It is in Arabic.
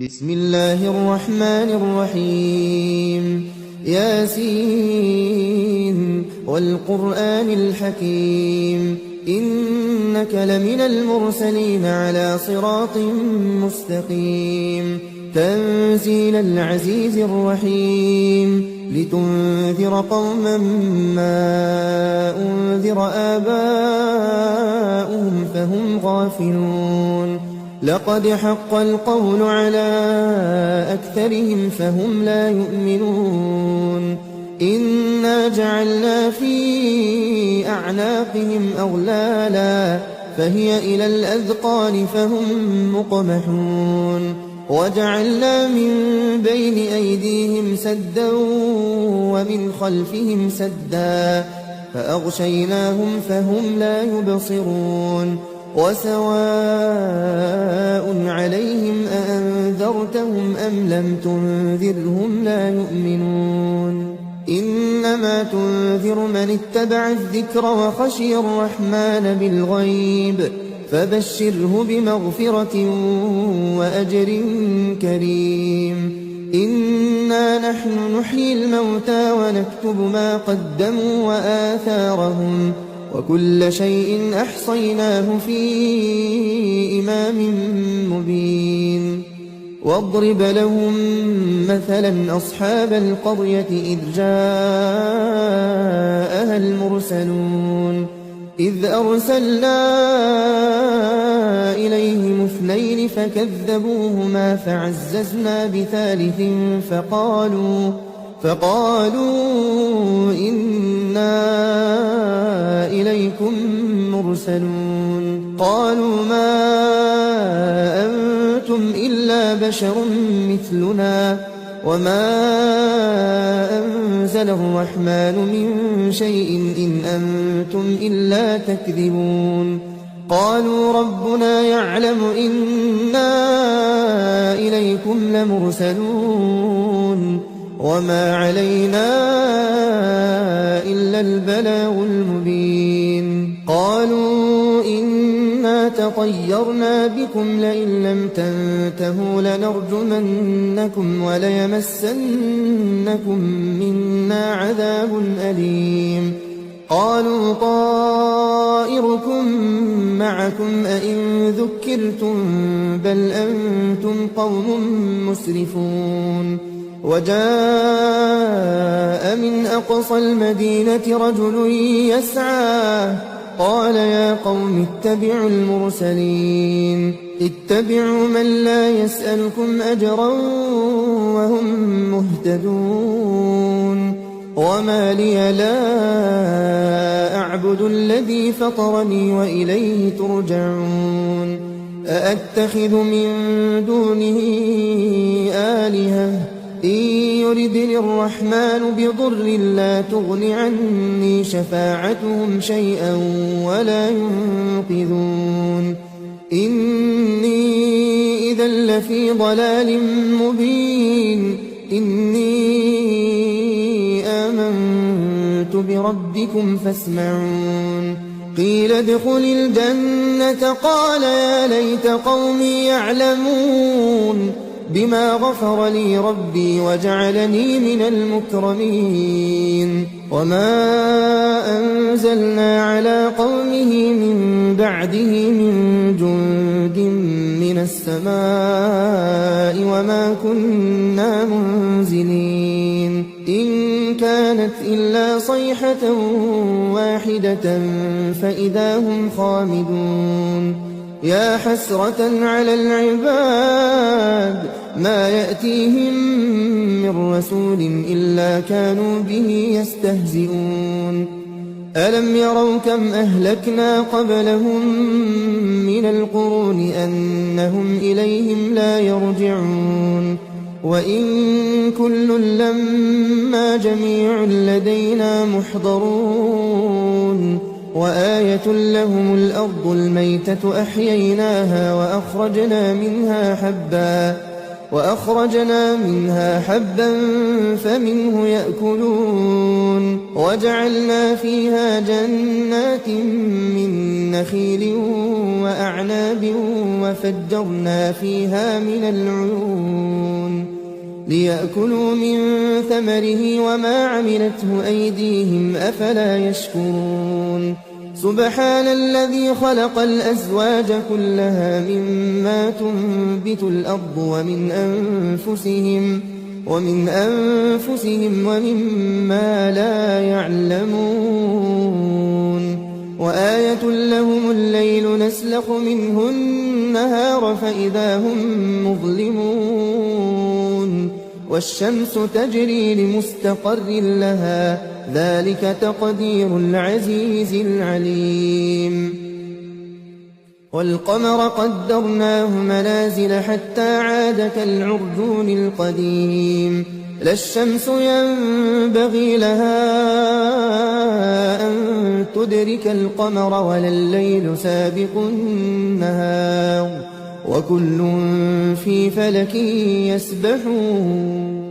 بسم الله الرحمن الرحيم ياسين والقرآن الحكيم إنك لمن المرسلين على صراط مستقيم تنزيل العزيز الرحيم لتنذر قوما ما أنذر آباؤهم فهم غافلون لقد حق القول على أكثرهم فهم لا يؤمنون إنا جعلنا في أعناقهم أغلالا فهي إلى الأذقان فهم مقمحون وجعلنا من بين أيديهم سدا ومن خلفهم سدا فأغشيناهم فهم لا يبصرون وسواء عليهم أأنذرتهم أم لم تنذرهم لا يؤمنون إنما تنذر من اتبع الذكر وخشي الرحمن بالغيب فبشره بمغفرة وأجر كريم إنا نحن نحيي الموتى ونكتب ما قدموا وآثارهم وكل شيء أحصيناه في إمام مبين واضرب لهم مثلا أصحاب القرية إذ جاءها المرسلون إذ أرسلنا إليهم اثنين فكذبوهما فعززنا بثالث فقالوا إنا إليكم مرسلون قالوا ما أنتم إلا بشر مثلنا وما أنزل الرحمن من شيء إن أنتم إلا تكذبون قالوا ربنا يعلم إنا إليكم لمرسلون وما علينا إلا البلاغ المبين قالوا إنا تطيرنا بكم لئن لم تنتهوا لنرجمنكم وليمسنكم منا عذاب أليم قالوا طائركم معكم أئن ذكرتم بل أنتم قوم مسرفون وجاء من أقصى المدينة رجل يسعى قال يا قوم اتبعوا المرسلين اتبعوا من لا يسألكم أجرا وهم مهتدون وما لي لا أعبد الذي فطرني وإليه ترجعون أأتخذ من دونه آلهة إن يردني الرحمن بضر لا تغن عني شفاعتهم شيئا ولا ينقذون إني إذا لفي ضلال مبين إني آمنت بربكم فاسمعون قيل ادخل الجنة قال يا ليت قومي يعلمون بما غفر لي ربي وجعلني من المكرمين وما أنزلنا على قومه من بعده من جند من السماء وما كنا منزلين إن كانت إلا صيحة واحدة فإذا هم خامدون يا حسرة على العباد ما يأتيهم من رسول إلا كانوا به يستهزئون ألم يروا كم أهلكنا قبلهم من القرون أنهم إليهم لا يرجعون وإن كل لما جميع لدينا محضرون وآية لهم الأرض الميتة أحييناها وأخرجنا منها حبا وأخرجنا منها حبا فمنه يأكلون وجعلنا فيها جنات من نخيل وأعناب وفجرنا فيها من العيون ليأكلوا من ثمره وما عملته أيديهم أفلا يشكرون سبحان الذي خلق الأزواج كلها مما تنبت الأرض ومن أنفسهم ومما لا يعلمون وآية لهم الليل نسلخ منه النهار فإذا هم مظلمون والشمس تجري لمستقر لها ذلك تقدير العزيز العليم والقمر قدرناه منازل حتى عاد كالعرجون القديم لا الشمس ينبغي لها أن تدرك القمر ولا الليل سابق النهار وكل في فلك يسبحون